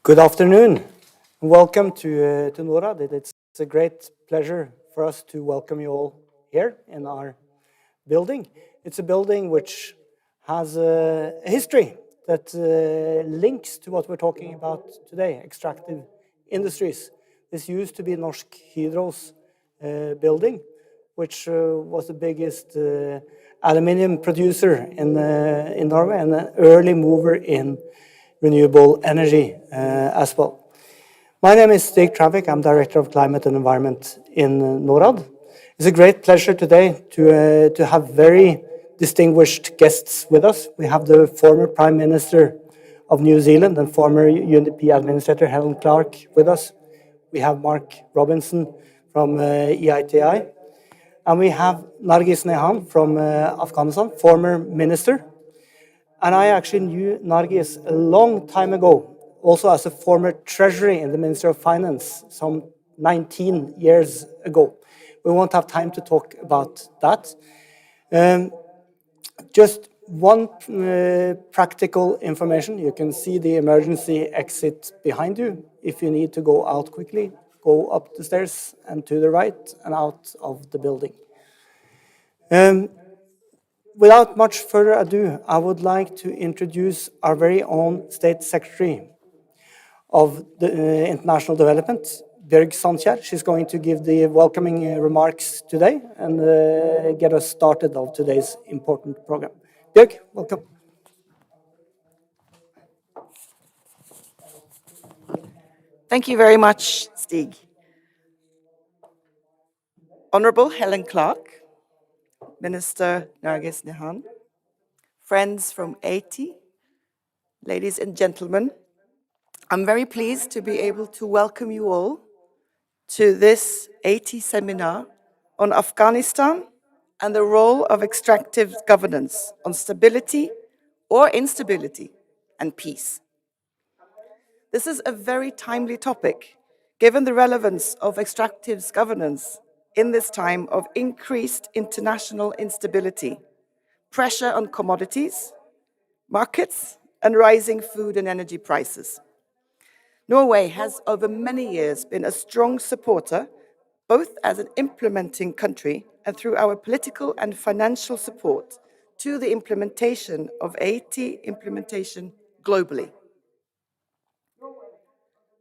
Good afternoon. Welcome to Norad. It's a great pleasure for us to welcome you all here in our building. It's a building which has a history that links to what we're talking about today, extractive industries. This used to be Norsk Hydro's building, which was the biggest aluminium producer in Norway and an early mover in renewable energy as well. My name is Stig Travik. I'm Director of Climate and Environment in Norad. It's a great pleasure today to have very distinguished guests with us. We have the former Prime Minister of New Zealand and former UNDP Administrator Helen with us. We have Mark Robinson from EITI. And we have Nargis Nehan from Afghanistan, former minister. And I actually knew Nargis a long time ago, also as a former treasury in the Ministry of Finance, some 19 years ago. We won't have time to talk about that. Just one practical information. You can see the emergency exit behind you. If you need to go out quickly, go up the stairs and to the right and out of the building. Without much further ado, I would like to introduce our very own State Secretary of the International Development, Bjørg Sandkjær. She's going to give the welcoming remarks today and get us started of today's important program. Bjørg, welcome. Thank you very much, Stig. Honorable Helen Clark, Minister Nargis Nehan, friends from EITI, ladies and gentlemen, I'm very pleased to be able to welcome you all to this EITI seminar on Afghanistan and the role of extractive governance on stability or instability and peace. This is a very timely topic, given the relevance of extractives governance in this time of increased international instability, pressure on commodities, markets, and rising food and energy prices. Norway has over many years been a strong supporter, both as an implementing country and through our political and financial support to the implementation of EITI implementation globally.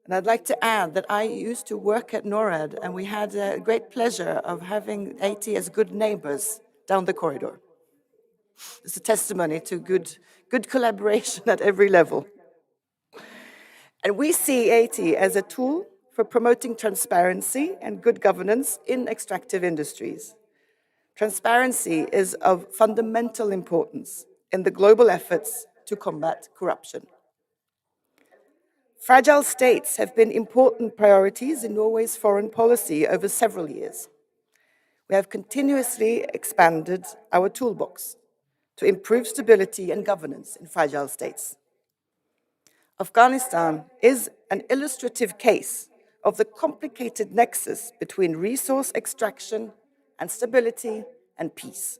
And I'd like to add that I used to work at Norad, and we had a great pleasure of having EITI as good neighbors down the corridor. It's a testimony to good collaboration at every level. And we see EITI as a tool for promoting transparency and good governance in extractive industries. Transparency is of fundamental importance in the global efforts to combat corruption. Fragile states have been important priorities in Norway's foreign policy over several years. We have continuously expanded our toolbox to improve stability and governance in fragile states. Afghanistan is an illustrative case of the complicated nexus between resource extraction and stability and peace.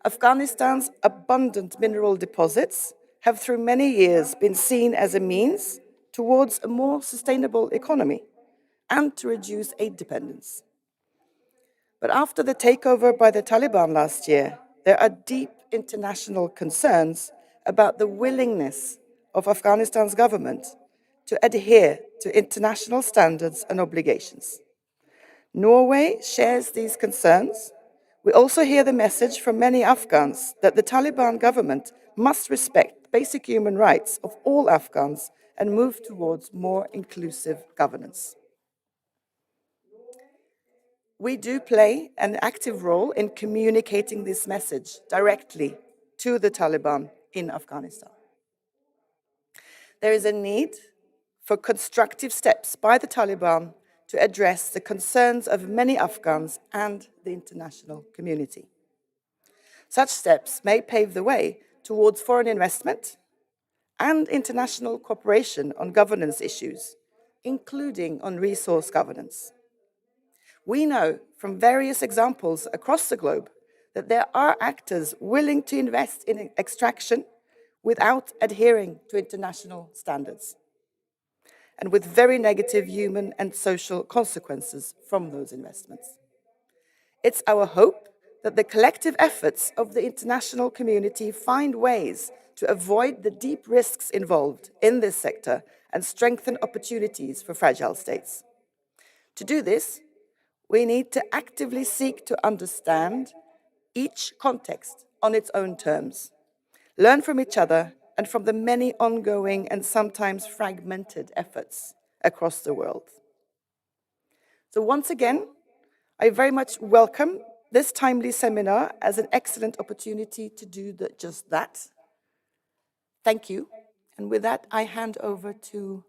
Afghanistan's abundant mineral deposits have through many years been seen as a means towards a more sustainable economy and to reduce aid dependence. But after the takeover by the Taliban last year, there are deep international concerns about the willingness of Afghanistan's government to adhere to international standards and obligations. Norway shares these concerns. We also hear the message from many Afghans that the Taliban government must respect basic human rights of all Afghans and move towards more inclusive governance. We do play an active role in communicating this message directly to the Taliban in Afghanistan. There is a need for constructive steps by the Taliban to address the concerns of many Afghans and the international community. Such steps may pave the way towards foreign investment and international cooperation on governance issues, including on resource governance. We know from various examples across the globe that there are actors willing to invest in extraction without adhering to international standards. and with very negative human and social consequences from those investments. It's our hope that the collective efforts of the international community find ways to avoid the deep risks involved in this sector and strengthen opportunities for fragile states. To do this, we need to actively seek to understand each context on its own terms, learn from each other and from the many ongoing and sometimes fragmented efforts across the world. So once again, I very much welcome this timely seminar as an excellent opportunity to do just that. Thank you. And with that, I hand over to,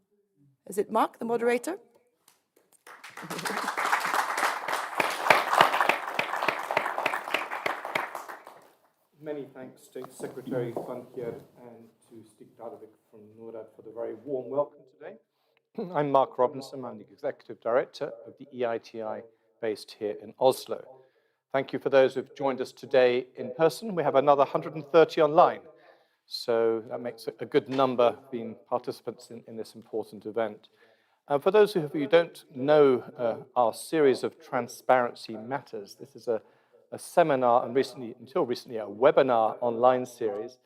is it Mark, the moderator? Many thanks, State Secretary Bankier, and to Stig Dadovic from Norad for the very warm welcome today. I'm Mark Robinson. I'm the Executive Director of the EITI based here in Oslo. Thank you for those who've joined us today in person. We have another 130 online, so that makes a good number being participants in this important event. For those of you who don't know our series of Transparency Matters, this is a seminar and until recently, a webinar online series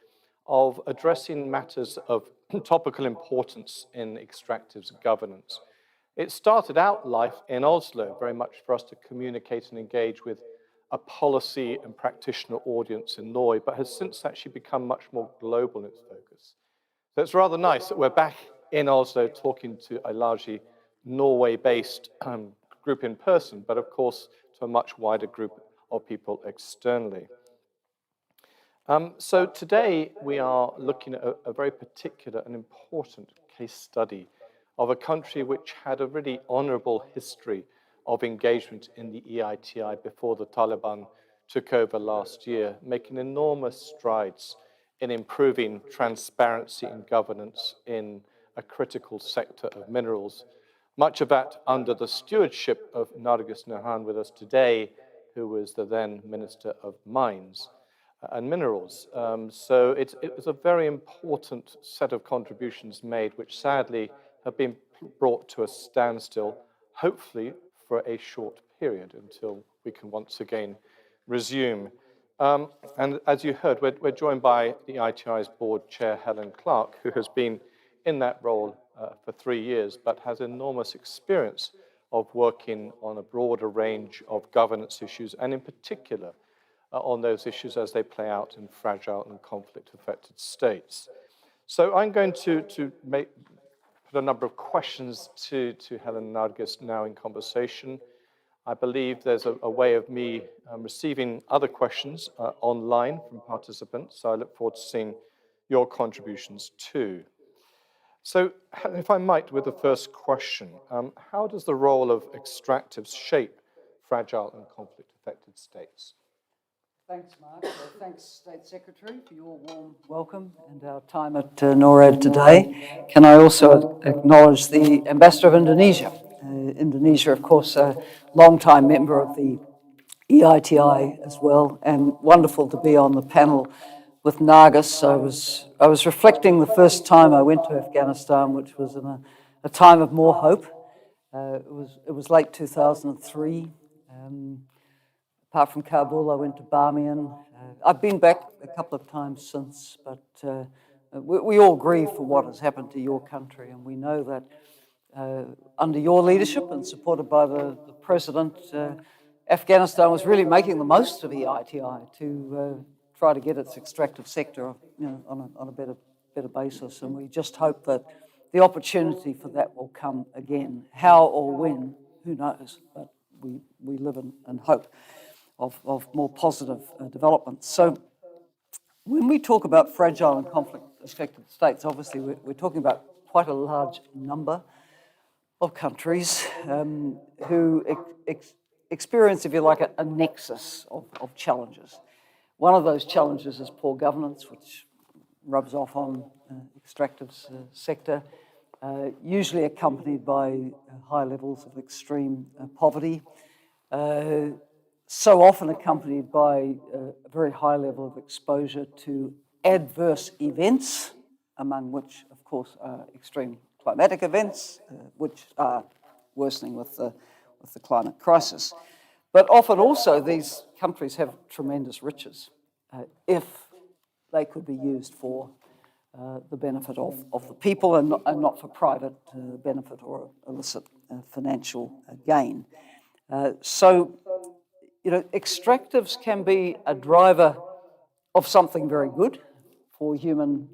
of addressing matters of topical importance in extractives governance. It started out life in Oslo, very much for us to communicate and engage with a policy and practitioner audience in Norway, but has since actually become much more global in its focus. So it's rather nice that we're back in Oslo talking to a largely Norway-based group in person, but of course to a much wider group of people externally. So today we are looking at a very particular and important case study of a country which had a really honorable history of engagement in the EITI before the Taliban took over last year, making enormous strides in improving transparency and governance in a critical sector of minerals. Much of that under the stewardship of Nargis Nehan with us today, who was the then Minister of Mines and Minerals. So it was a very important set of contributions made, which sadly have been brought to a standstill, hopefully for a short period until we can once again resume. And as you heard, we're joined by the EITI's board chair, Helen, who has been in that role for 3 years, but has enormous experience of working on a broader range of governance issues, and in particular on those issues as they play out in fragile and conflict-affected states. So I'm going to put a number of questions to Helen and Nargis now in conversation. I believe there's a way of me receiving other questions online from participants, so I look forward to seeing your contributions too. So, Helen, if I might, with the first question, how does the role of extractives shape fragile and conflict-affected states? Thanks, Mark. Thanks, State Secretary, for your warm welcome and our time at NORAD today. Can I also acknowledge the Ambassador of Indonesia? Indonesia, of course, a long-time member of the EITI as well, and wonderful to be on the panel with Nargis. I was reflecting the first time I went to Afghanistan, which was in a time of more hope. It was late 2003. Apart from Kabul, I went to Bamiyan. I've been back a couple of times since, but we all grieve for what has happened to your country, and we know that under your leadership and supported by the President, Afghanistan was really making the most of EITI to try to get its extractive sector, on a better basis, and we just hope that the opportunity for that will come again. How or when, who knows? But we live in hope of more positive developments. So when we talk about fragile and conflict-affected states, obviously we're talking about quite a large number of countries who experience, if you like, a nexus of challenges. One of those challenges is poor governance, which rubs off on extractives sector, usually accompanied by high levels of extreme poverty, so often accompanied by a very high level of exposure to adverse events, among which, of course, are extreme climatic events, which are worsening with the climate crisis. But often also these countries have tremendous riches if they could be used for the benefit of the people and not for private benefit or illicit financial gain. So, extractives can be a driver of something very good for human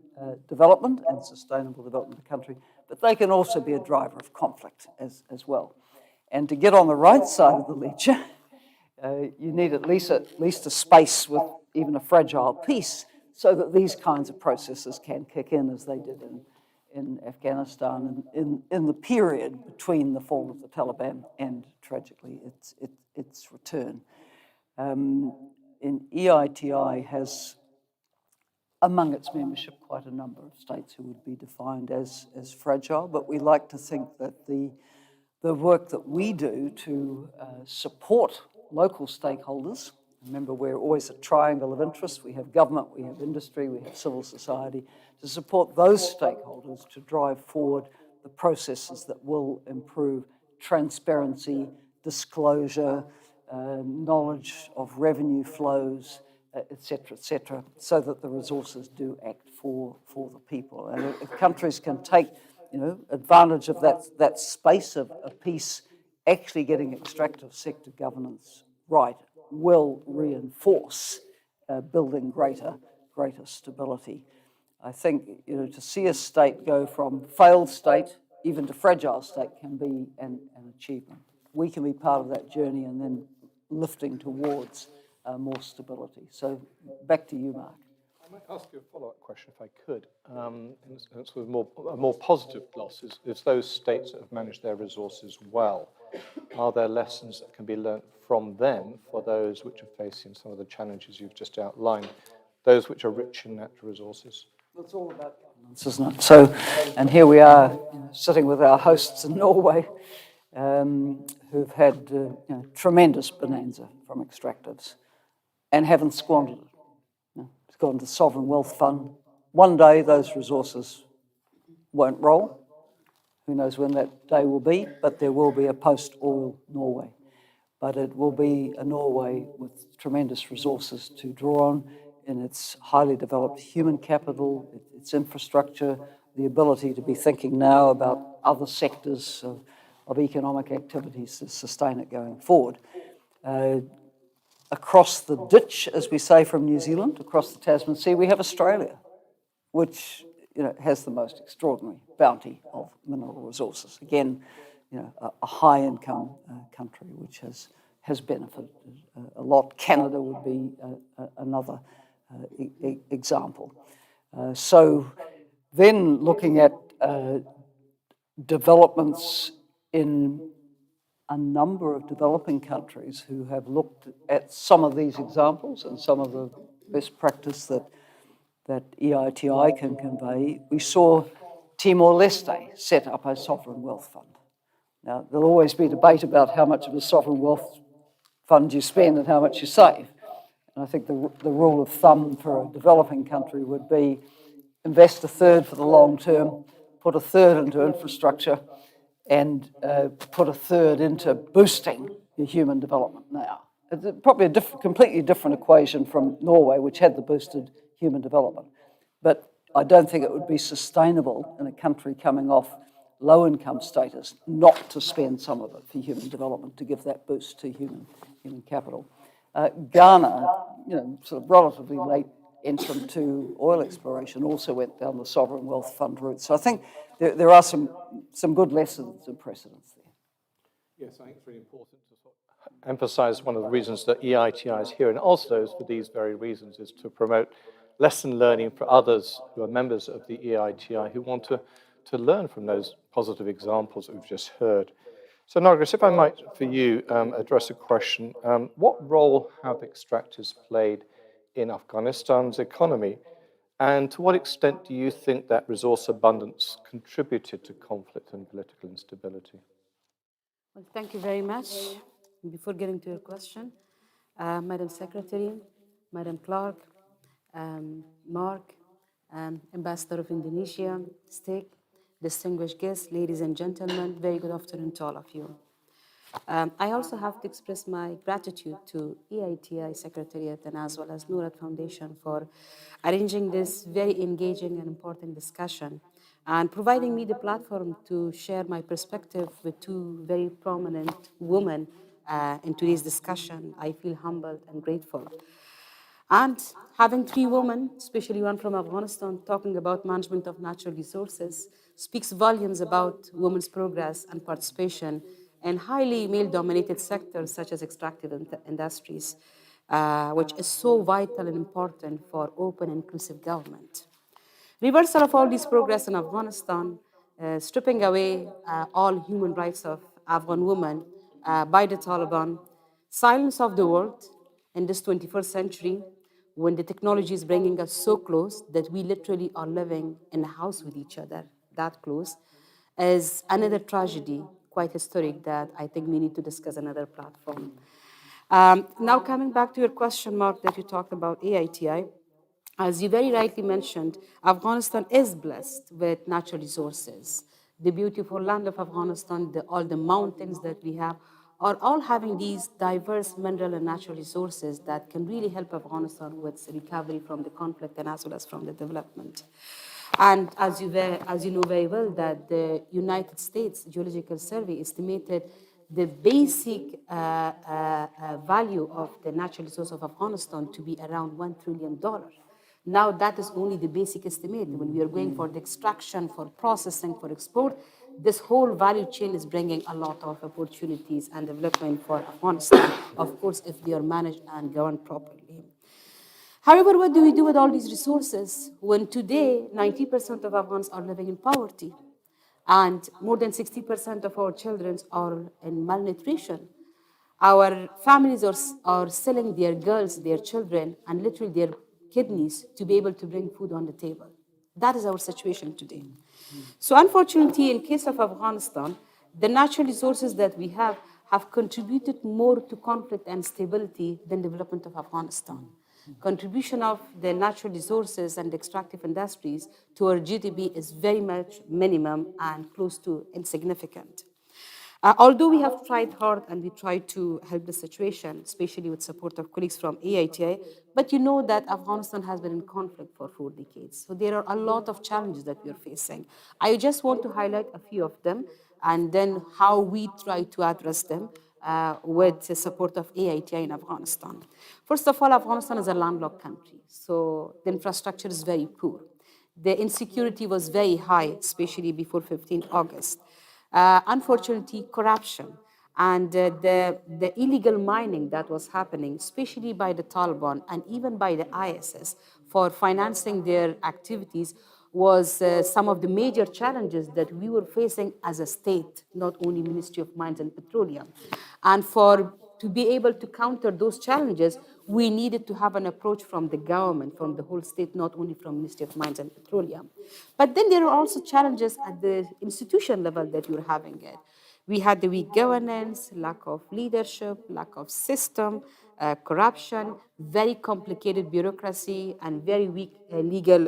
development and sustainable development of the country, but they can also be a driver of conflict as well. And to get on the right side of the ledger, you need at least a space with even a fragile peace so that these kinds of processes can kick in as they did in Afghanistan and in the period between the fall of the Taliban and, tragically, its return. EITI has, among its membership, quite a number of states who would be defined as fragile, but we like to think that the work that we do to support local stakeholders, remember we're always a triangle of interest, we have government, we have industry, we have civil society, to support those stakeholders to drive forward the processes that will improve transparency, disclosure, knowledge of revenue flows, et cetera, so that the resources do act for the people. And if countries can take advantage of that space of peace, actually getting extractive sector governance right will reinforce building greater stability. I think to see a state go from failed state even to fragile state can be an achievement. We can be part of that journey and then lifting towards more stability. So back to you, Mark. I might ask you a follow-up question, if I could, in sort of a more positive gloss, is those states that have managed their resources well, are there lessons that can be learnt from them for those which are facing some of the challenges you've just outlined, those which are rich in natural resources? It's all about governance, isn't it? So, and here we are sitting with our hosts in Norway, who've had tremendous bonanza from extractives and haven't squandered it. It's gone to the Sovereign Wealth Fund. One day those resources won't roll. Who knows when that day will be, but there will be a post-oil Norway. But it will be a Norway with tremendous resources to draw on in its highly developed human capital, its infrastructure, the ability to be thinking now about other sectors of economic activities to sustain it going forward. Across the ditch, as we say from New Zealand, across the Tasman Sea, we have Australia, which has the most extraordinary bounty of mineral resources. Again, a high-income country which has benefited a lot. Canada would be another example. So then looking at developments in a number of developing countries who have looked at some of these examples and some of the best practice that EITI can convey. We saw Timor-Leste set up a sovereign wealth fund. Now, there'll always be debate about how much of a sovereign wealth fund you spend and how much you save. And I think the rule of thumb for a developing country would be invest a third for the long term, put a third into infrastructure, and put a third into boosting your human development now. It's probably a completely different equation from Norway, which had the boosted human development. But I don't think it would be sustainable in a country coming off low-income status not to spend some of it for human development, to give that boost to human capital. Ghana, sort of relatively late entrant to oil exploration, also went down the sovereign wealth fund route. So I think there are some good lessons and precedents there. Yes, I think it's really important to sort of emphasize one of the reasons that EITI is here in Oslo is for these very reasons, is to promote lesson learning for others who are members of the EITI who want to learn from those positive examples that we've just heard. So Nargis, if I might, for you, address a question. What role have extractives played in Afghanistan's economy? And to what extent do you think that resource abundance contributed to conflict and political instability? Well, thank you very much. Before getting to your question, Madam Secretary, Madam Clerk, Mark, Ambassador of Indonesia, Stig, distinguished guests, ladies and gentlemen, very good afternoon to all of you. I also have to express my gratitude to EITI Secretariat and as well as Norad Foundation for arranging this very engaging and important discussion and providing me the platform to share my perspective with two very prominent women in today's discussion. I feel humbled and grateful. And having three women, especially one from Afghanistan, talking about management of natural resources speaks volumes about women's progress and participation in highly male-dominated sectors such as extractive industries, which is so vital and important for open, inclusive government. Reversal of all this progress in Afghanistan, stripping away all human rights of Afghan women by the Taliban, silence of the world in this 21st century when the technology is bringing us so close that we literally are living in a house with each other, that close, is another tragedy, quite historic, that I think we need to discuss another platform. Now, coming back to your question, Mark, that you talked about EITI, as you very rightly mentioned, Afghanistan is blessed with natural resources. The beautiful land of Afghanistan, all the mountains that we have, are all having these diverse mineral and natural resources that can really help Afghanistan with recovery from the conflict and as well as from the development. And as you know very well, that the United States Geological Survey estimated the basic value of the natural resource of Afghanistan to be around $1 trillion. Now that is only the basic estimate. When we are going for the extraction, for processing, for export, this whole value chain is bringing a lot of opportunities and development for Afghanistan, of course, if they are managed and governed properly. However, what do we do with all these resources when today 90% of Afghans are living in poverty and more than 60% of our children are in malnutrition? Our families are selling their girls, their children, and literally their kidneys to be able to bring food on the table. That is our situation today. So unfortunately, in case of Afghanistan, the natural resources that we have contributed more to conflict and stability than development of Afghanistan. Contribution of the natural resources and extractive industries to our GDP is very much minimum and close to insignificant. Although we have tried hard and we tried to help the situation, especially with support of colleagues from EITI, but you know that Afghanistan has been in conflict for 4 decades. So there are a lot of challenges that we are facing. I just want to highlight a few of them and then how we try to address them with the support of EITI in Afghanistan. First of all, Afghanistan is a landlocked country, so the infrastructure is very poor. The insecurity was very high, especially before 15 August. Unfortunately, corruption and the illegal mining that was happening, especially by the Taliban and even by the ISS for financing their activities, was some of the major challenges that we were facing as a state, not only Ministry of Mines and Petroleum. And to be able to counter those challenges, we needed to have an approach from the government, from the whole state, not only from Ministry of Mines and Petroleum. But then there are also challenges at the institution level that you're having it. We had the weak governance, lack of leadership, lack of system, corruption, very complicated bureaucracy, and very weak legal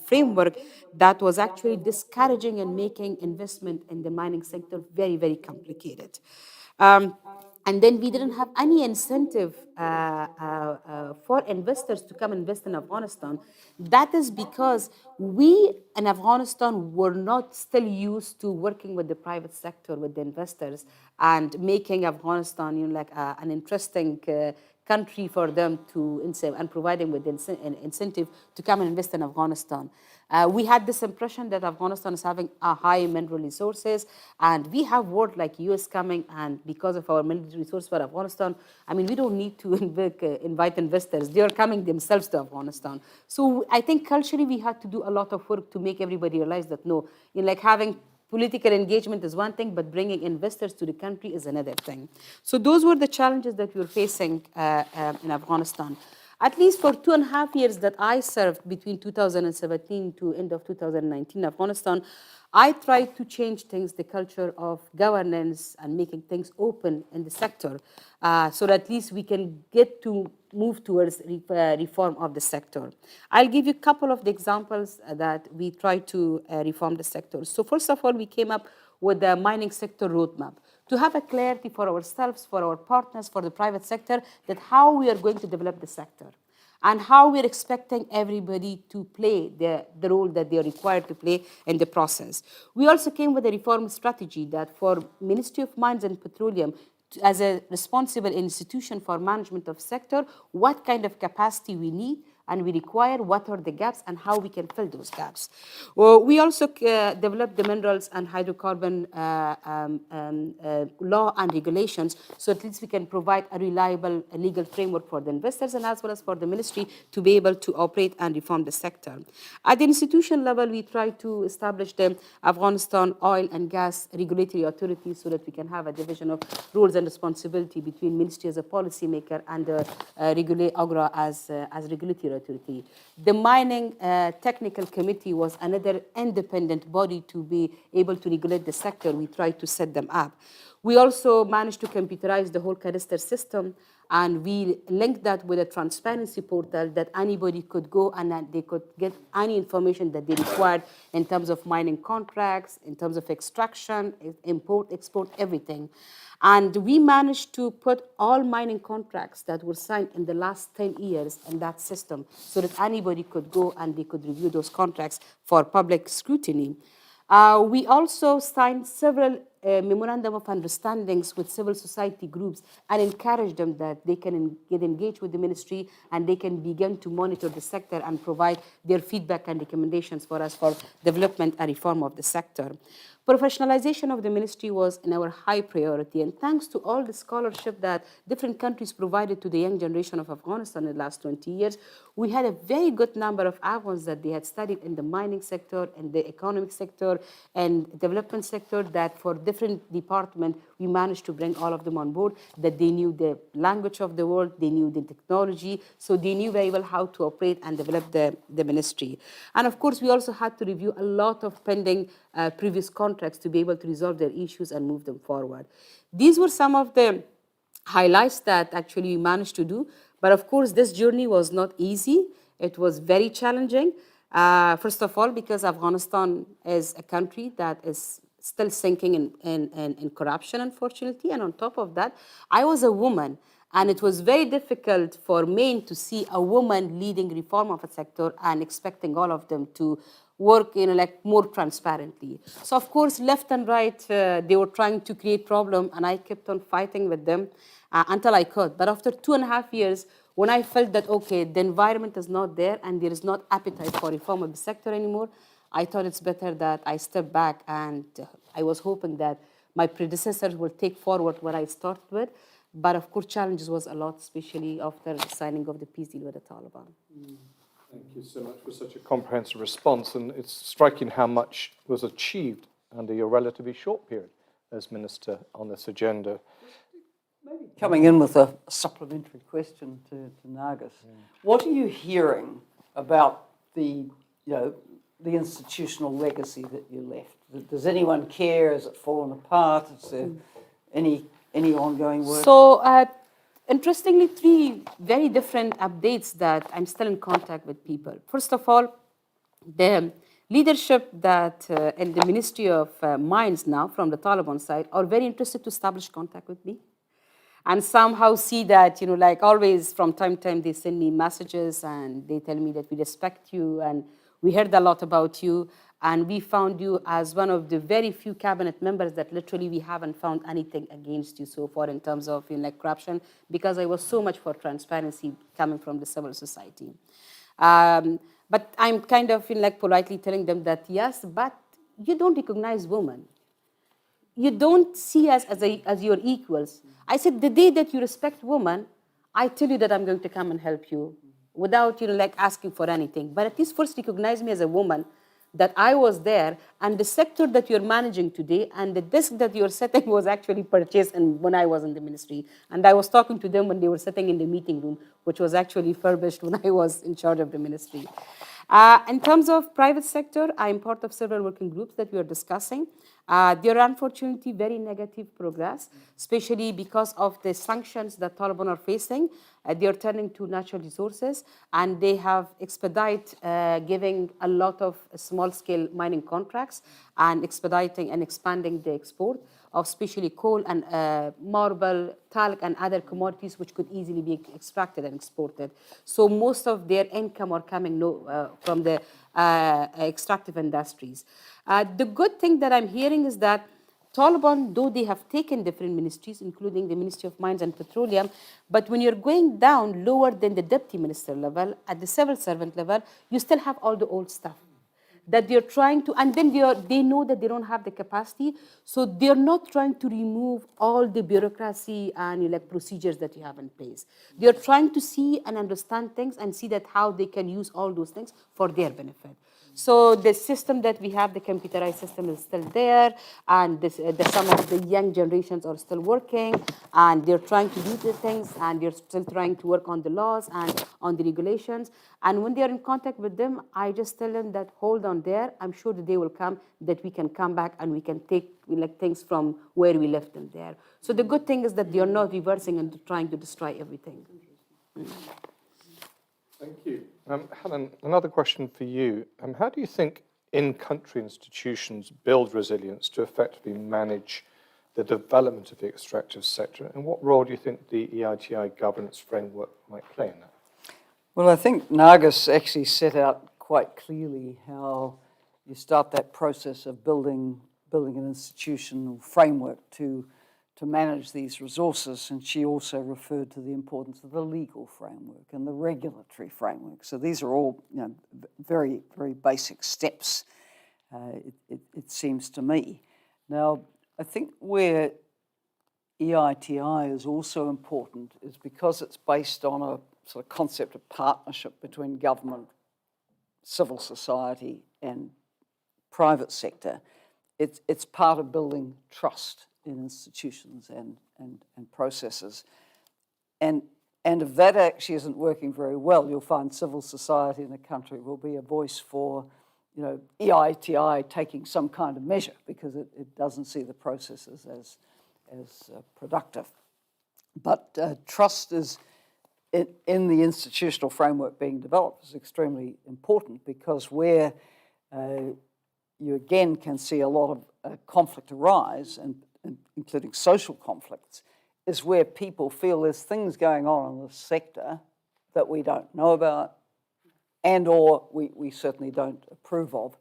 framework that was actually discouraging and making investment in the mining sector very, very complicated. And then we didn't have any incentive for investors to come invest in Afghanistan. That is because we in Afghanistan were not still used to working with the private sector, with the investors, and making Afghanistan, like an interesting country for them to and provide them with incentive to come and invest in Afghanistan. We had this impression that Afghanistan is having a high mineral resources, and we have world like US coming, and because of our mineral resource for Afghanistan, I mean, we don't need to invite investors. They are coming themselves to Afghanistan. So I think culturally we had to do a lot of work to make everybody realize that no, like having political engagement is one thing, but bringing investors to the country is another thing. So those were the challenges that we were facing in Afghanistan. At least for 2.5 years that I served between 2017 to end of 2019 in Afghanistan, I tried to change things, the culture of governance and making things open in the sector, so that at least we can get to move towards reform of the sector. I'll give you a couple of the examples that we try to reform the sector. So first of all, we came up with the mining sector roadmap to have a clarity for ourselves, for our partners, for the private sector, that how we are going to develop the sector and how we're expecting everybody to play the role that they are required to play in the process. We also came with a reform strategy that for Ministry of Mines and Petroleum, as a responsible institution for management of sector, what kind of capacity we need and we require, what are the gaps and how we can fill those gaps. Well, we also developed the minerals and hydrocarbon law and regulations, so at least we can provide a reliable legal framework for the investors and as well as for the ministry to be able to operate and reform the sector. At the institution level, we try to establish the Afghanistan Oil and Gas Regulatory Authority so that we can have a division of roles and responsibility between ministry as a policymaker and the AGRA as regulatory authority. The Mining Technical Committee was another independent body to be able to regulate the sector. We tried to set them up. We also managed to computerize the whole canister system, and we linked that with a transparency portal that anybody could go and that they could get any information that they required in terms of mining contracts, in terms of extraction, import, export, everything. And we managed to put all mining contracts that were signed in the last 10 years in that system so that anybody could go and they could review those contracts for public scrutiny. We also signed several memorandum of understandings with civil society groups and encouraged them that they can get engaged with the ministry and they can begin to monitor the sector and provide their feedback and recommendations for us for development and reform of the sector. Professionalization of the ministry was in our high priority, and thanks to all the scholarship that different countries provided to the young generation of Afghanistan in the last 20 years, we had a very good number of Afghans that they had studied in the mining sector, and the economic sector, and development sector, that for different departments, we managed to bring all of them on board, that they knew the language of the world, they knew the technology, so they knew very well how to operate and develop the ministry. And of course, we also had to review a lot of pending previous contracts to be able to resolve their issues and move them forward. These were some of the highlights that actually we managed to do. But of course, this journey was not easy. It was very challenging. First of all, because Afghanistan is a country that is still sinking in corruption, unfortunately. And on top of that, I was a woman. And it was very difficult for men to see a woman leading reform of a sector and expecting all of them to work like more transparently. So of course, left and right, they were trying to create problem, and I kept on fighting with them until I could. But after 2.5 years, when I felt that, okay, the environment is not there and there is not appetite for reform of the sector anymore, I thought it's better that I step back, and I was hoping that my predecessors will take forward what I started with. But of course, challenges was a lot, especially after the signing of the peace deal with the Taliban. Thank you so much for such a comprehensive response, and it's striking how much was achieved under your relatively short period as Minister on this agenda. Maybe coming in with a supplementary question to Nargis. What are you hearing about the institutional legacy that you left? Does anyone care? Has it fallen apart? Is there any ongoing work? So, interestingly, 3 very different updates that I'm still in contact with people. First of all, the leadership that in the Ministry of Mines now from the Taliban side are very interested to establish contact with me. And somehow see that, like always from time to time, they send me messages and they tell me that we respect you and we heard a lot about you. And we found you as one of the very few cabinet members that literally we haven't found anything against you so far in terms of corruption, because I was so much for transparency coming from the civil society. But I'm kind of politely telling them that yes, but you don't recognize women. You don't see us as your equals. I said, the day that you respect women, I tell you that I'm going to come and help you without asking for anything. But at least first recognize me as a woman, that I was there, and the sector that you're managing today and the desk that you're setting was actually purchased when I was in the ministry. And I was talking to them when they were sitting in the meeting room, which was actually furbished when I was in charge of the ministry. In terms of private sector, I'm part of several working groups that we are discussing. There are unfortunately very negative progress, especially because of the sanctions that Taliban are facing. They are turning to natural resources, and they have giving a lot of small-scale mining contracts and expediting and expanding the export of especially coal and marble, talc, and other commodities which could easily be extracted and exported. So most of their income are coming from the extractive industries. The good thing that I'm hearing is that Taliban, though they have taken different ministries, including the Ministry of Mines and Petroleum, but when you're going down lower than the deputy minister level, at the civil servant level, you still have all the old stuff that they're trying to, and then they know that they don't have the capacity, so they're not trying to remove all the bureaucracy and like procedures that you have in place. They're trying to see and understand things and see that how they can use all those things for their benefit. So the system that we have, the computerized system, is still there, and some of the young generations are still working, and they're trying to do the things, and they're still trying to work on the laws and on the regulations. And when they're in contact with them, I just tell them that hold on there. I'm sure the day will come that we can come back and we can take things from where we left them there. So the good thing is that they're not reversing and trying to destroy everything. Thank you. Helen, another question for you. How do you think in-country institutions build resilience to effectively manage the development of the extractive sector? And what role do you think the EITI governance framework might play in that? Well, I think Nargis actually set out quite clearly how you start that process of building an institutional framework to manage these resources, and she also referred to the importance of the legal framework and the regulatory framework. So these are all, very, very basic steps, it seems to me. Now, I think where EITI is also important is because it's based on a sort of concept of partnership between government, civil society, and private sector. It's part of building trust in institutions and processes. And if that actually isn't working very well, you'll find civil society in a country will be a voice for, EITI taking some kind of measure because it doesn't see the processes as productive. But trust is in the institutional framework being developed is extremely important because where you again can see a lot of conflict arise, and including social conflicts, is where people feel there's things going on in the sector that we don't know about and or we certainly don't approve of.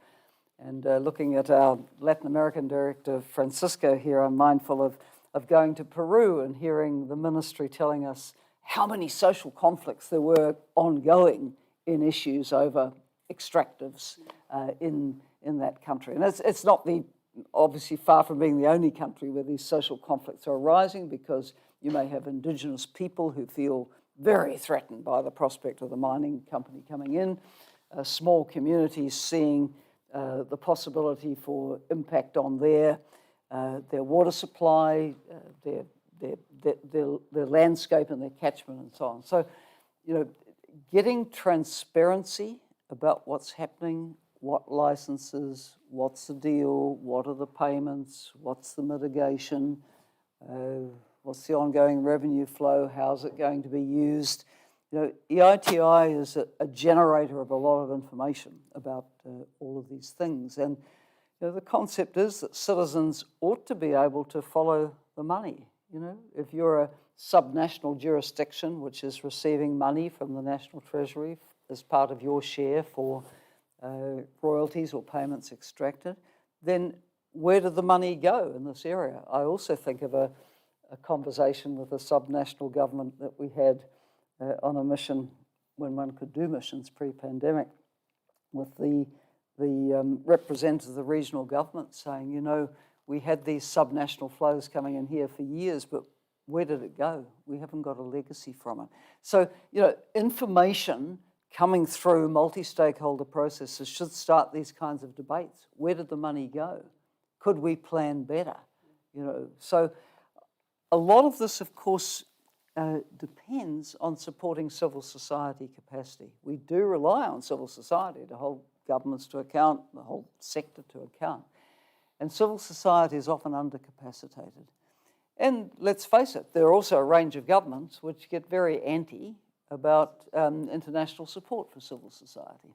And looking at our Latin American director, Francisco, here, I'm mindful of going to Peru and hearing the ministry telling us how many social conflicts there were ongoing in issues over extractives in that country. And it's not obviously far from being the only country where these social conflicts are arising, because you may have indigenous people who feel very threatened by the prospect of the mining company coming in, small communities seeing the possibility for impact on their water supply, their landscape and their catchment and so on. So, getting transparency about what's happening, what licenses, what's the deal, what are the payments, what's the mitigation, what's the ongoing revenue flow, how's it going to be used. EITI is a generator of a lot of information about all of these things. And the concept is that citizens ought to be able to follow the money. If you're a subnational jurisdiction which is receiving money from the National Treasury as part of your share for royalties or payments extracted, then where did the money go in this area? I also think of a conversation with a subnational government that we had on a mission when one could do missions pre-pandemic, with the representatives of the regional government saying, we had these subnational flows coming in here for years, but where did it go? We haven't got a legacy from it. So, information coming through multi-stakeholder processes should start these kinds of debates. Where did the money go? Could we plan better? So a lot of this, of course, depends on supporting civil society capacity. We do rely on civil society to hold governments to account, the whole sector to account. And civil society is often undercapacitated. And let's face it, there are also a range of governments which get very anti about international support for civil society.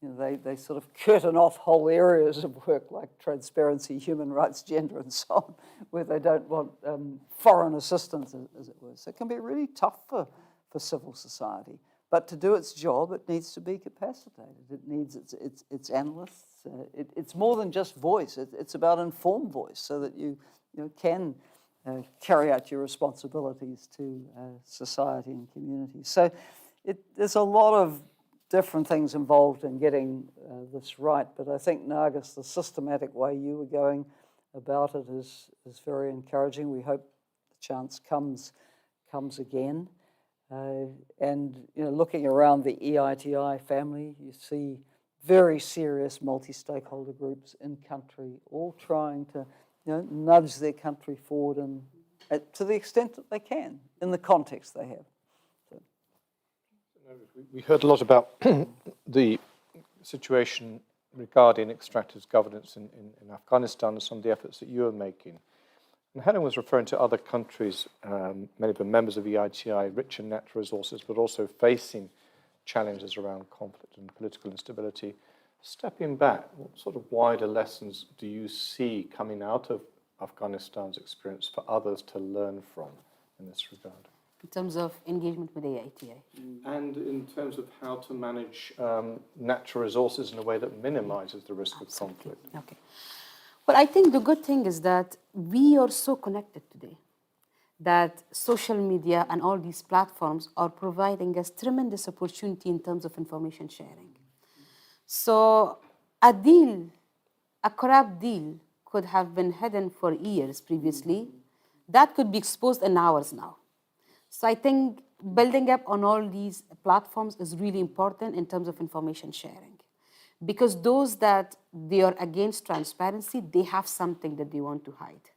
You know, they sort of curtain off whole areas of work like transparency, human rights, gender, and so on, where they don't want foreign assistance, as it were. So it can be really tough for civil society. But to do its job, it needs to be capacitated. It needs its analysts. It's more than just voice. It's about informed voice, so that you can carry out your responsibilities to society and community. So there's a lot of different things involved in getting this right. But I think, Nargis, the systematic way you were going about it is very encouraging. We hope the chance comes again. And looking around the EITI family, you see very serious multi-stakeholder groups in country, all trying to nudge their country forward and to the extent that they can in the context they have. So. We heard a lot about the situation regarding Extractives governance in Afghanistan and some of the efforts that you are making. And Helen was referring to other countries, many of them members of EITI, rich in natural resources, but also facing challenges around conflict and political instability. Stepping back, what sort of wider lessons do you see coming out of Afghanistan's experience for others to learn from in this regard? In terms of engagement with EITI. And in terms of how to manage natural resources in a way that minimizes the risk of conflict. Okay. Well, I think the good thing is that we are so connected today that social media and all these platforms are providing us tremendous opportunity in terms of information sharing. So a corrupt deal could have been hidden for years previously. That could be exposed in hours now. So I think building up on all these platforms is really important in terms of information sharing. Because those that they are against transparency, they have something that they want to hide.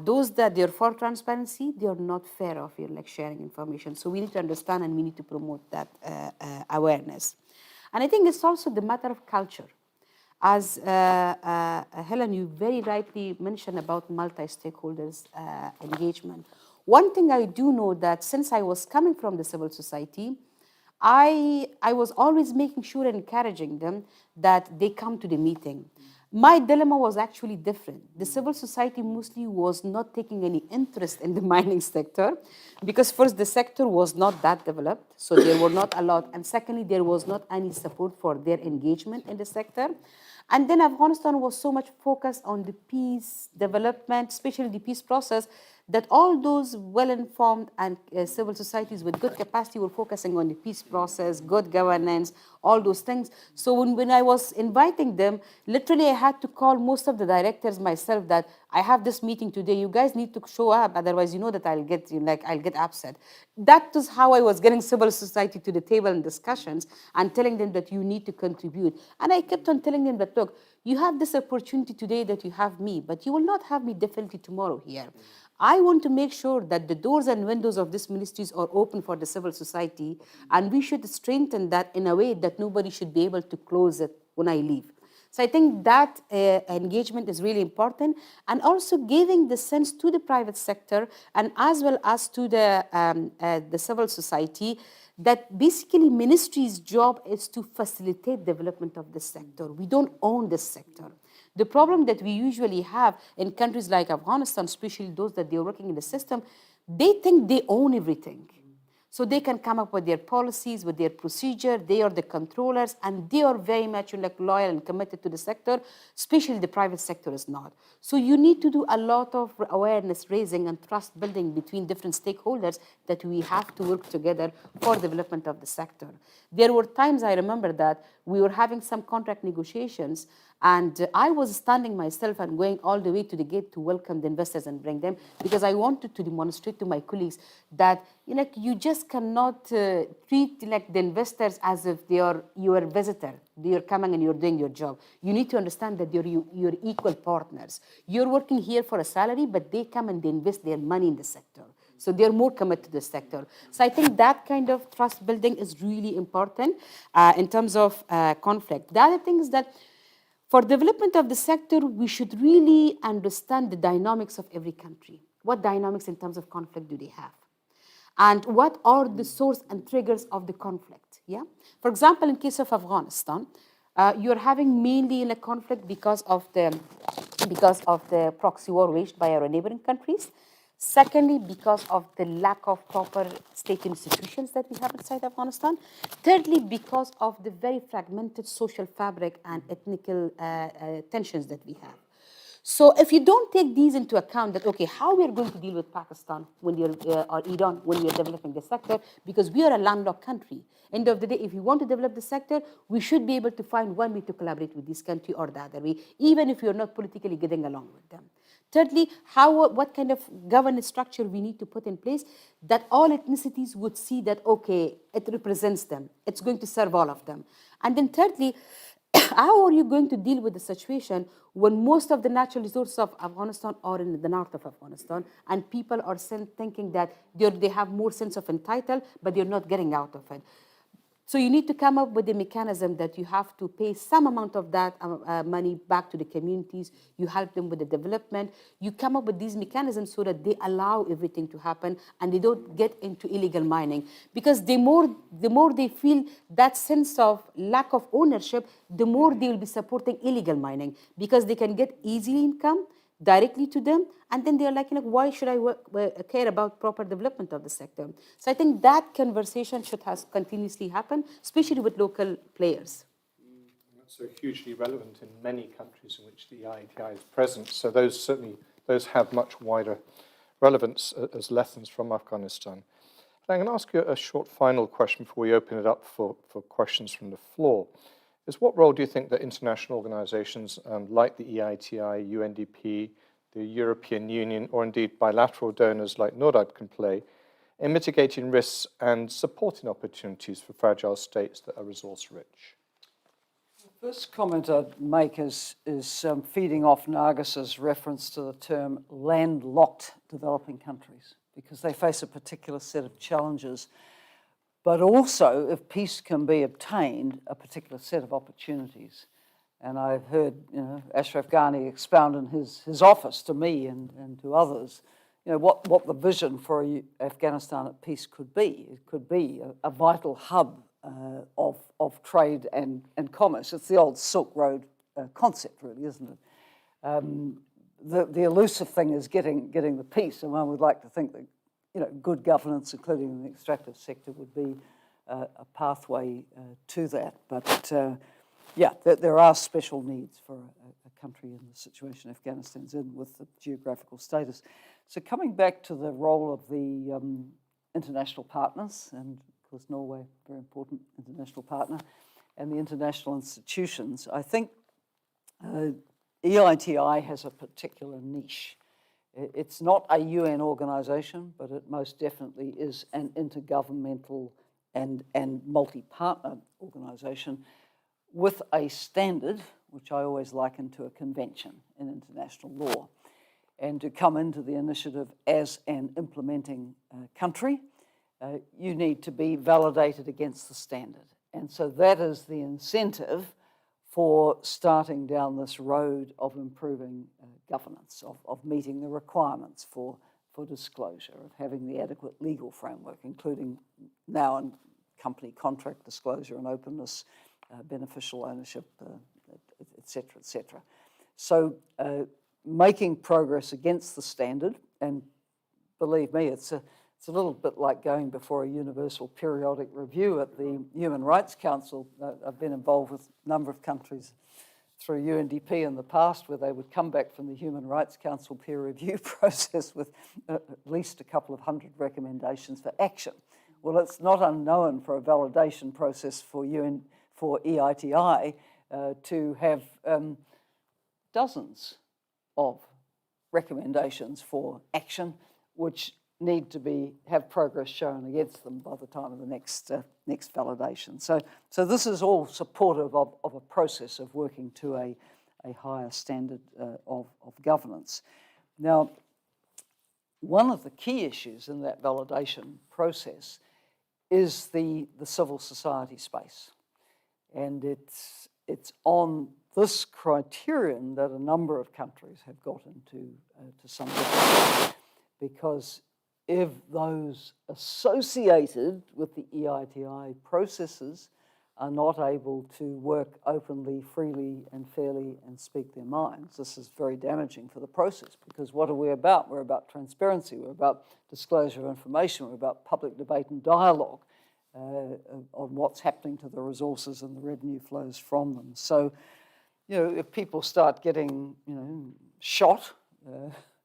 Those that they're for transparency, they are not fair of sharing information. So we need to understand and we need to promote that awareness. And I think it's also the matter of culture. As Helen, you very rightly mentioned about multi-stakeholders engagement. One thing I do know that since I was coming from the civil society, I was always making sure and encouraging them that they come to the meeting. My dilemma was actually different. The civil society mostly was not taking any interest in the mining sector because first, the sector was not that developed, so there were not a lot. And secondly, there was not any support for their engagement in the sector. And then Afghanistan was so much focused on the peace development, especially the peace process, that all those well-informed and civil societies with good capacity were focusing on the peace process, good governance, all those things. So when I was inviting them, literally I had to call most of the directors myself that I have this meeting today, you guys need to show up, otherwise you know that I'll get upset. That was how I was getting civil society to the table in discussions and telling them that you need to contribute. And I kept on telling them that, look, you have this opportunity today that you have me, but you will not have me definitely tomorrow here. I want to make sure that the doors and windows of these ministries are open for the civil society, and we should strengthen that in a way that nobody should be able to close it when I leave. So I think that engagement is really important, and also giving the sense to the private sector and as well as to the civil society that basically ministry's job is to facilitate development of this sector. We don't own this sector. The problem that we usually have in countries like Afghanistan, especially those that they're working in the system, they think they own everything. So they can come up with their policies, with their procedure, they are the controllers, and they are very much loyal and committed to the sector, especially the private sector is not. So you need to do a lot of awareness raising and trust building between different stakeholders that we have to work together for development of the sector. There were times I remember that we were having some contract negotiations, and I was standing myself and going all the way to the gate to welcome the investors and bring them, because I wanted to demonstrate to my colleagues that you just cannot treat the investors as if they are your visitor. They are coming and you're doing your job. You need to understand that they're your equal partners. You're working here for a salary, but they come and they invest their money in the sector. So they're more committed to the sector. So I think that kind of trust building is really important in terms of conflict. The other thing is that For development of the sector, we should really understand the dynamics of every country. What dynamics in terms of conflict do they have? And what are the source and triggers of the conflict? Yeah. For example, in case of Afghanistan, you're having mainly in a conflict because of the proxy war waged by our neighboring countries. Secondly, because of the lack of proper state institutions that we have inside Afghanistan. Thirdly, because of the very fragmented social fabric and ethnical tensions that we have. So if you don't take these into account, that, okay, how we are going to deal with Pakistan when you're, or Iran when we are developing the sector, because we are a landlocked country. End of the day, if we want to develop the sector, we should be able to find one way to collaborate with this country or the other way, even if you're not politically getting along with them. Thirdly, what kind of governance structure we need to put in place that all ethnicities would see that, okay, it represents them. It's going to serve all of them. And then thirdly, how are you going to deal with the situation when most of the natural resources of Afghanistan are in the north of Afghanistan and people are thinking that they have more sense of entitled, but they're not getting out of it? So you need to come up with a mechanism that you have to pay some amount of that money back to the communities. You help them with the development. You come up with these mechanisms so that they allow everything to happen and they don't get into illegal mining. Because the more they feel that sense of lack of ownership, the more they will be supporting illegal mining because they can get easy income directly to them, and then they're like, why should I care about proper development of the sector? So I think that conversation should have continuously happen, especially with local players. That's so hugely relevant in many countries in which the EITI is present. So those have much wider relevance as lessons from Afghanistan. I'm going to ask you a short final question before we open it up for questions from the floor. Is what role do you think that international organizations like the EITI, UNDP, the European Union, or indeed bilateral donors like Norad can play in mitigating risks and supporting opportunities for fragile states that are resource-rich? The first comment I'd make is feeding off Nargis's reference to the term landlocked developing countries, because they face a particular set of challenges. But also, if peace can be obtained, a particular set of opportunities. And I've heard, Ashraf Ghani expound in his office to me and to others, what the vision for Afghanistan at peace could be. It could be a vital hub of trade and commerce. It's the old Silk Road concept, really, isn't it? The elusive thing is getting the peace, and one would like to think that good governance, including in the extractive sector, would be a pathway to that. But there are special needs for a country in the situation Afghanistan's in with the geographical status. So coming back to the role of the international partners, and of course Norway, a very important international partner, and the international institutions, I think EITI has a particular niche. It's not a UN organization, but it most definitely is an intergovernmental and multi-partner organization with a standard, which I always liken to a convention in international law. And to come into the initiative as an implementing country, you need to be validated against the standard. And so that is the incentive for starting down this road of improving governance, of meeting the requirements for disclosure, of having the adequate legal framework, including now in company contract disclosure and openness, beneficial ownership, et cetera, et cetera. So making progress against the standard, and believe me, it's a little bit like going before a universal periodic review at the Human Rights Council. I've been involved with a number of countries through UNDP in the past where they would come back from the Human Rights Council peer review process with at least a couple of hundred recommendations for action. Well, it's not unknown for a validation process for EITI to have dozens of recommendations for action, which need to have progress shown against them by the time of the next validation. So this is all supportive of a process of working to a higher standard of governance. Now, one of the key issues in that validation process is the civil society space. And it's on this criterion that a number of countries have got into to some difficulty, because if those associated with the EITI processes are not able to work openly, freely, and fairly and speak their minds, this is very damaging for the process, because what are we about? We're about transparency, we're about disclosure of information, we're about public debate and dialogue on what's happening to the resources and the revenue flows from them. So, you know, if people start getting, you know, shot,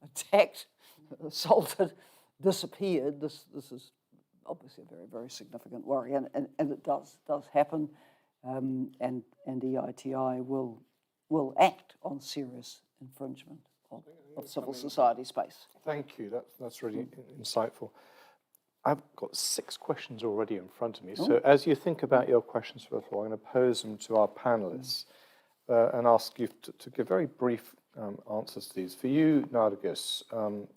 attacked, assaulted, disappeared, this is obviously a very, very significant worry, and it does happen, and EITI will act on serious infringement of civil society space. Thank you. That's really insightful. I've got 6 questions already in front of me. So as you think about your questions for the floor, I'm going to pose them to our panelists and ask you to give very brief answers to these. For you, Nargis, how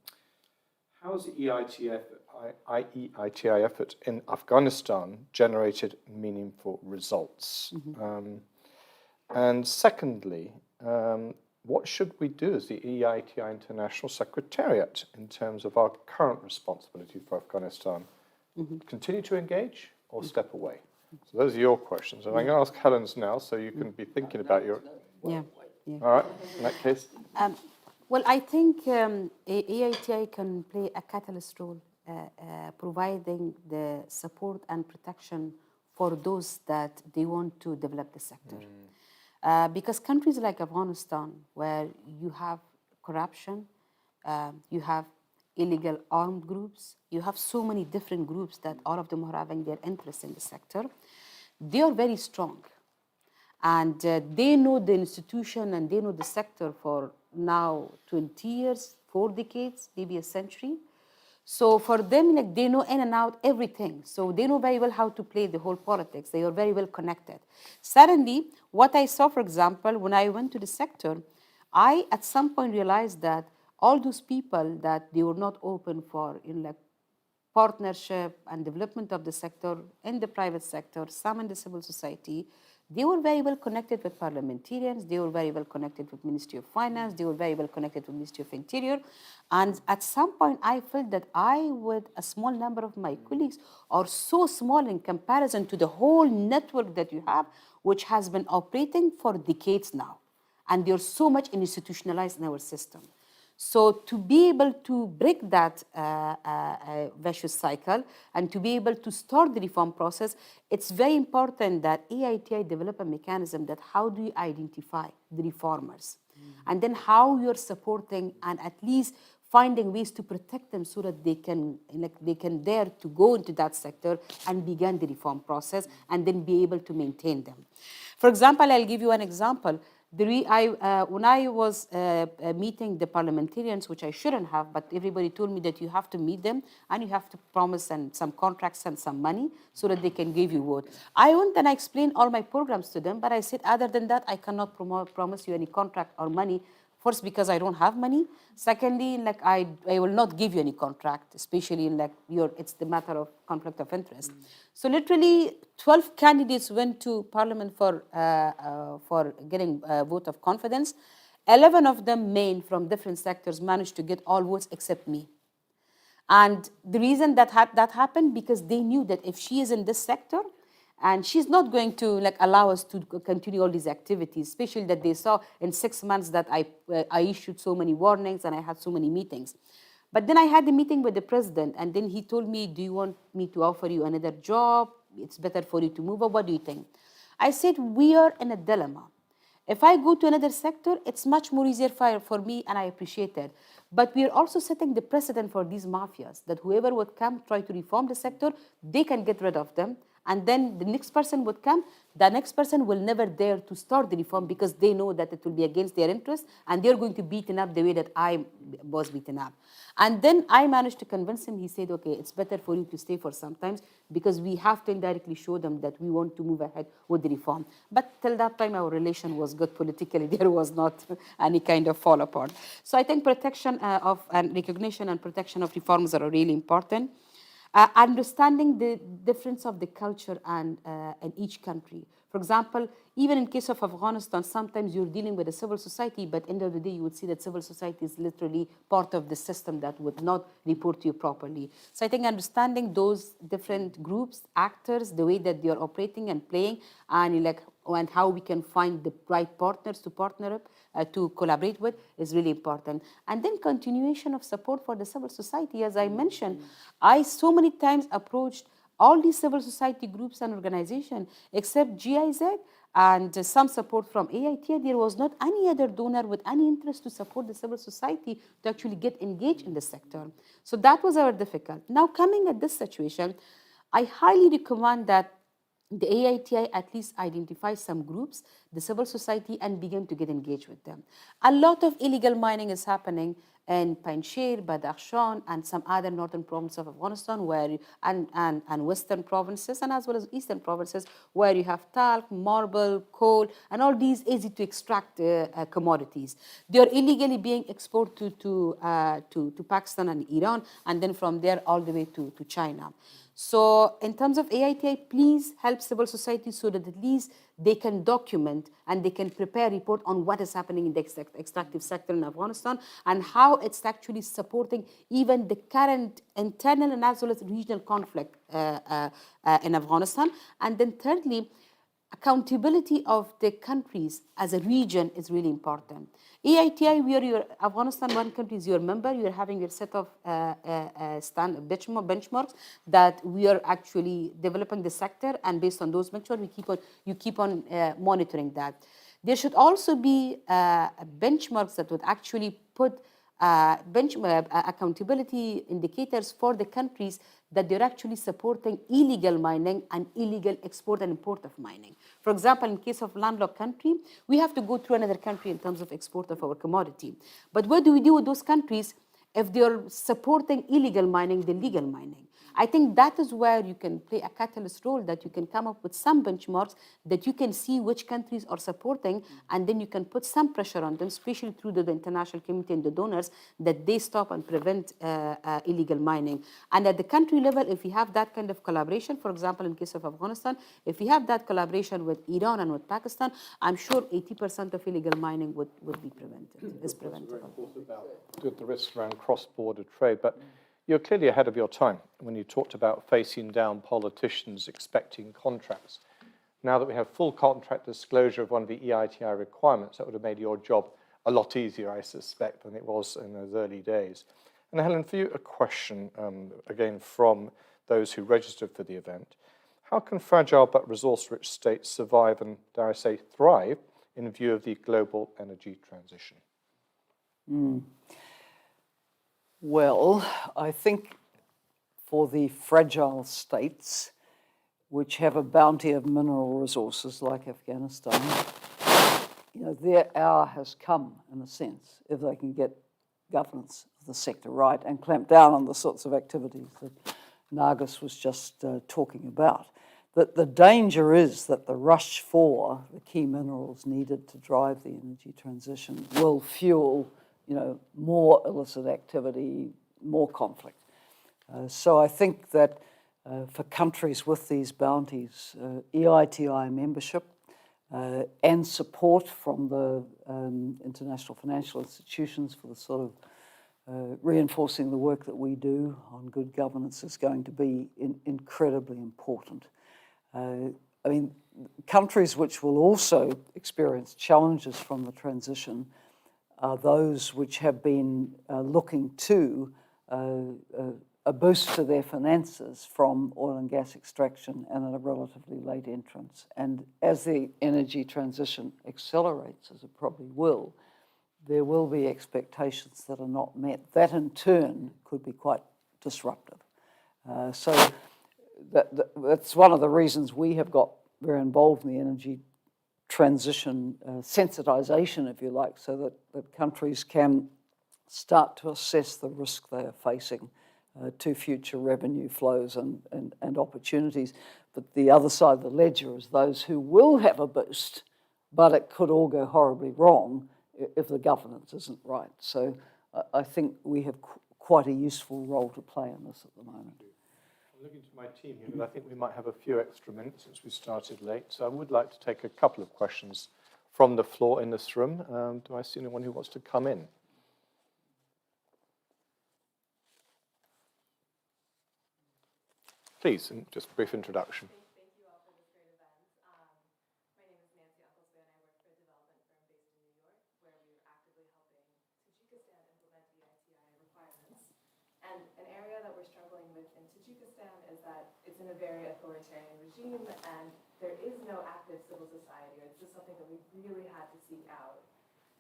has the EITI effort in Afghanistan generated meaningful results? And secondly, what should we do as the EITI International Secretariat in terms of our current responsibility for Afghanistan? Continue to engage or step away? So those are your questions. And I'm going to ask Helen's now so you can be thinking about your... Yeah. All right, in that case. Well, I think EITI can play a catalyst role, providing the support and protection for those that they want to develop the sector. Because countries like Afghanistan, where you have corruption, you have illegal armed groups, you have so many different groups that all of them are having their interest in the sector, they are very strong. And they know the institution and they know the sector for now 20 years, 4 decades, maybe a century. So for them, like, they know in and out everything. So they know very well how to play the whole politics. They are very well connected. Suddenly, what I saw, for example, when I went to the sector, I at some point realized that all those people that they were not open for partnership and development of the sector in the private sector, some in the civil society, they were very well connected with parliamentarians, they were very well connected with Ministry of Finance, they were very well connected with Ministry of Interior. And at some point, I felt that I, with a small number of my colleagues, are so small in comparison to the whole network that you have, which has been operating for decades now. And they're so much institutionalized in our system. So to be able to break that vicious cycle and to be able to start the reform process, it's very important that EITI develop a mechanism that how do you identify the reformers? And then how you're supporting and at least finding ways to protect them so that they can dare to go into that sector and begin the reform process and then be able to maintain them. For example, I'll give you an example. When I was meeting the parliamentarians, which I shouldn't have, but everybody told me that you have to meet them and you have to promise some contracts and some money so that they can give you vote. I went and I explained all my programs to them, but I said, other than that, I cannot promise you any contract or money. First, because I don't have money. Secondly, I will not give you any contract, especially it's the matter of conflict of interest. So literally, 12 candidates went to Parliament for getting a vote of confidence. 11 of them, men from different sectors, managed to get all votes except me. And the reason that happened, because they knew that if she is in this sector, and she's not going to allow us to continue all these activities, especially that they saw in 6 months that I issued so many warnings and I had so many meetings. But then I had a meeting with the president, and then he told me, do you want me to offer you another job? It's better for you to move, or what do you think? I said, we are in a dilemma. If I go to another sector, it's much more easier for me, and I appreciate it. But we are also setting the precedent for these mafias, that whoever would come, try to reform the sector, they can get rid of them. And then the next person would come, the next person will never dare to start the reform because they know that it will be against their interest and they're going to beaten up the way that I was beaten up. And then I managed to convince him. He said, okay, it's better for you to stay for some time because we have to indirectly show them that we want to move ahead with the reform. But till that time, our relation was good politically. There was not any kind of fall apart. So I think protection of and recognition and protection of reforms are really important. Understanding the difference of the culture and in each country. For example, even in case of Afghanistan, sometimes you're dealing with a civil society, but end of the day, you would see that civil society is literally part of the system that would not report to you properly. So I think understanding those different groups, actors, the way that they're operating and playing, and how we can find the right partners to partner up, to collaborate with, is really important. And then continuation of support for the civil society. As I mentioned, I so many times approached all these civil society groups and organizations, except GIZ and some support from EITI. There was not any other donor with any interest to support the civil society to actually get engaged in the sector. So that was our difficult. Now coming at this situation, I highly recommend that the EITI at least identify some groups, the civil society, and begin to get engaged with them. A lot of illegal mining is happening in Panjshir, Badakhshan, and some other northern provinces of Afghanistan, and western provinces, and as well as eastern provinces, where you have talc, marble, coal, and all these easy to extract commodities. They are illegally being exported to Pakistan and Iran, and then from there all the way to China. So in terms of EITI, please help civil society so that at least they can document and they can prepare a report on what is happening in the extractive sector in Afghanistan and how it's actually supporting even the current internal and as well as regional conflict in Afghanistan. And then thirdly, accountability of the countries as a region is really important. EITI, we are your Afghanistan, one country is your member. You are having your set of benchmarks that we are actually developing the sector, and based on those benchmarks, you keep on monitoring that. There should also be benchmarks that would actually put accountability indicators for the countries that they're actually supporting illegal mining and illegal export and import of mining. For example, in case of landlocked country, we have to go through another country in terms of export of our commodity. But what do we do with those countries if they're supporting illegal mining, the legal mining? I think that is where you can play a catalyst role, that you can come up with some benchmarks that you can see which countries are supporting, and then you can put some pressure on them, especially through the international community and the donors, that they stop and prevent illegal mining. And at the country level, if we have that kind of collaboration, for example, in case of Afghanistan, if we have that collaboration with Iran and with Pakistan, I'm sure 80% of illegal mining would be prevented, is preventable. Of course, about the risks around cross-border trade, but you're clearly ahead of your time when you talked about facing down politicians expecting contracts. Now that we have full contract disclosure of one of the EITI requirements, that would have made your job a lot easier, I suspect, than it was in those early days. And Helen, for you, a question, again, from those who registered for the event. How can fragile but resource-rich states survive and, dare I say, thrive in view of the global energy transition? Well, I think for the fragile states, which have a bounty of mineral resources like Afghanistan, their hour has come, in a sense, if they can get governance of the sector right and clamp down on the sorts of activities that Nargis was just talking about. That the danger is that the rush for the key minerals needed to drive the energy transition will fuel more illicit activity, more conflict. So I think that for countries with these bounties, EITI membership and support from the international financial institutions for the sort of reinforcing the work that we do on good governance is going to be incredibly important. Countries which will also experience challenges from the transition are those which have been looking to a boost to their finances from oil and gas extraction and at a relatively late entrance. And as the energy transition accelerates, as it probably will, there will be expectations that are not met. That in turn could be quite disruptive. So that's one of the reasons we have got very involved in the energy transition sensitization, if you like, so that countries can start to assess the risk they are facing to future revenue flows and opportunities. But the other side of the ledger is those who will have a boost, but it could all go horribly wrong if the governance isn't right. So I think we have quite a useful role to play in this at the moment. I'm looking to my team here, but I think we might have a few extra minutes since we started late. So I would like to take a couple of questions from the floor in this room. Do I see anyone who wants to come in? Please, and just a brief introduction. Thank you all for this great event. My name is Nancy Ucklesby, and I work for a development firm based in New York, where we are actively helping Tajikistan implement EITI requirements. And an area that we're struggling with in Tajikistan is that it's in a very authoritarian regime, and there is no active civil society, or this is something that we really had to seek out.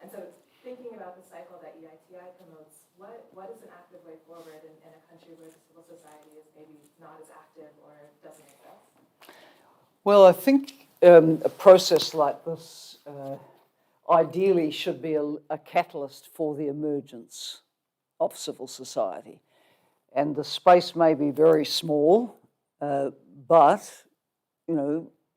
And so it's thinking about the cycle that EITI promotes, what is an active way forward in a country where the civil society is maybe not as active or doesn't exist? Well, I think a process like this ideally should be a catalyst for the emergence of civil society. And the space may be very small, but,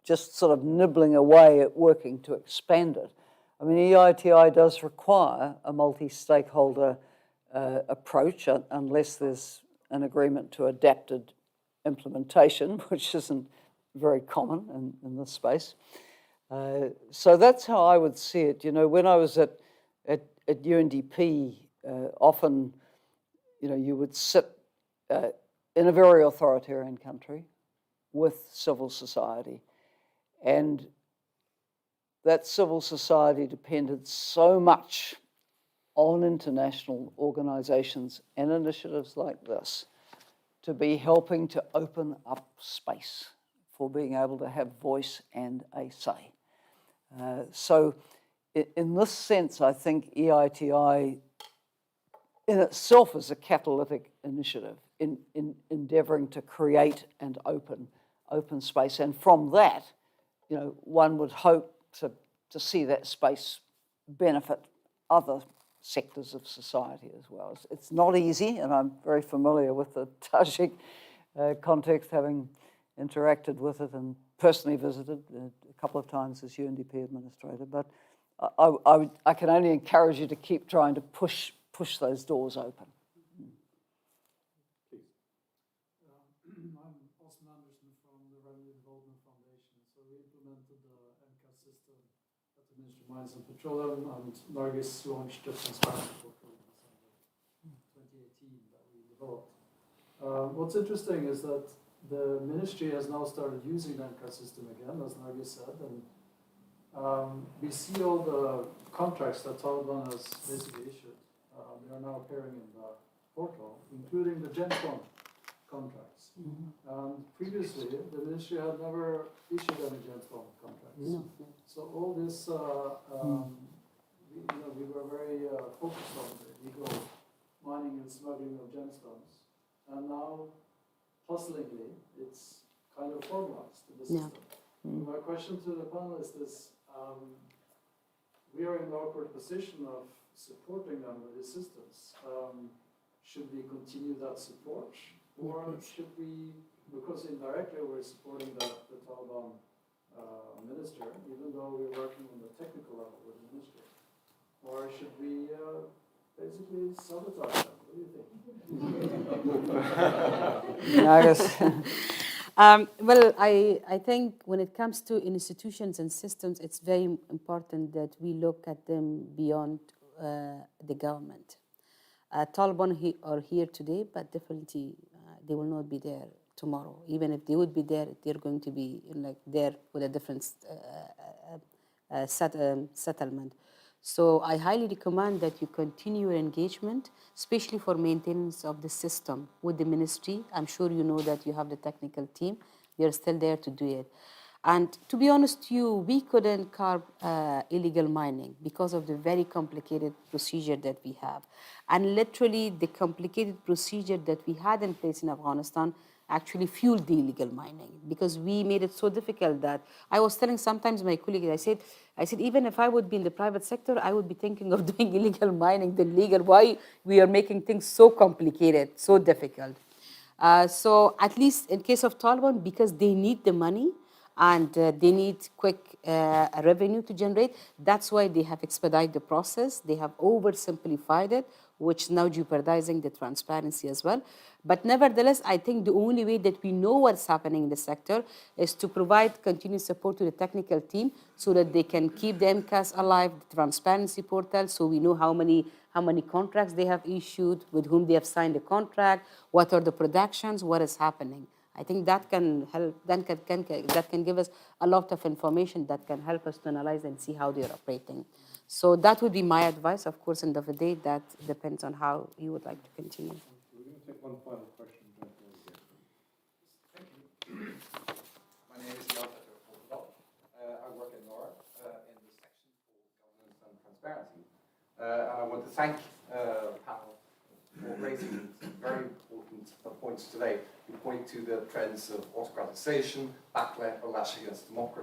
just sort of nibbling away at working to expand it. I mean, EITI does require a multi-stakeholder approach unless there's an agreement to adapted implementation, which isn't very common in this space. So that's how I would see it. When I was at UNDP, often, you would sit in a very authoritarian country with civil society, and that civil society depended so much on international organizations and initiatives like this to be helping to open up space for being able to have voice and a say. So in this sense, I think EITI in itself is a catalytic initiative in endeavoring to create and open space. And from that, one would hope to see that space benefit other sectors of society as well. It's not easy, and I'm very familiar with the Tajik context, having interacted with it and personally visited a couple of times as UNDP administrator. But I can only encourage you to keep trying to push those doors open. I'm Osman Anderson from the Revenue Development Foundation. So we implemented the MCAS system at the Ministry of Mines and Petroleum, and Nargis launched the transparency portal in December 2018 that we developed. What's interesting is that the ministry has now started using the MCAS system again, as Nargis said, and we see all the contracts that Taliban has basically issued. They are now appearing in the portal, including the gemstone contracts. Previously, the ministry had never issued any gemstone contracts. So all this, we were very focused on the illegal mining and smuggling of gemstones, and now, puzzlingly, it's kind of formalized in the system. My question to the panelists is, we are in the awkward position of supporting them with assistance. Should we continue that support? Or should we, because indirectly we're supporting the Taliban minister, even though we're working on the technical level with the ministry? Or should we basically sabotage them? What do you think? Well, I think when it comes to institutions and systems, it's very important that we look at them beyond the government. Taliban are here today, but definitely they will not be there tomorrow. Even if they would be there, they're going to be there with a different settlement. So I highly recommend that you continue your engagement, especially for maintenance of the system with the ministry. I'm sure you know that you have the technical team. They're still there to do it. And to be honest to you, we couldn't curb illegal mining because of the very complicated procedure that we have. And literally the complicated procedure that we had in place in Afghanistan actually fueled the illegal mining, because we made it so difficult that I was telling sometimes my colleagues, I said, even if I would be in the private sector, I would be thinking of doing illegal mining than legal. Why we are making things so complicated, so difficult? So at least in case of Taliban, because they need the money, and they need quick revenue to generate. That's why they have expedited the process. They have oversimplified it which is now jeopardizing the transparency as well. But nevertheless, I think the only way that we know what's happening in the sector is to provide continued support to the technical team so that they can keep the MCAS alive, the transparency portal, so we know how many contracts they have issued, with whom they have signed the contract, what are the productions, what is happening. I think that can help, that can give us a lot of information that can help us to analyze and see how they're operating. So that would be my advice. Of course, end of the day, that depends on how you would like to continue. We're going to take one final question. Thank you. My name is Untitled. I work at Norad in the section for governance and transparency. And I want to thank the panel for raising very important points today. You point to the trends of autocratization, backlash against democracy.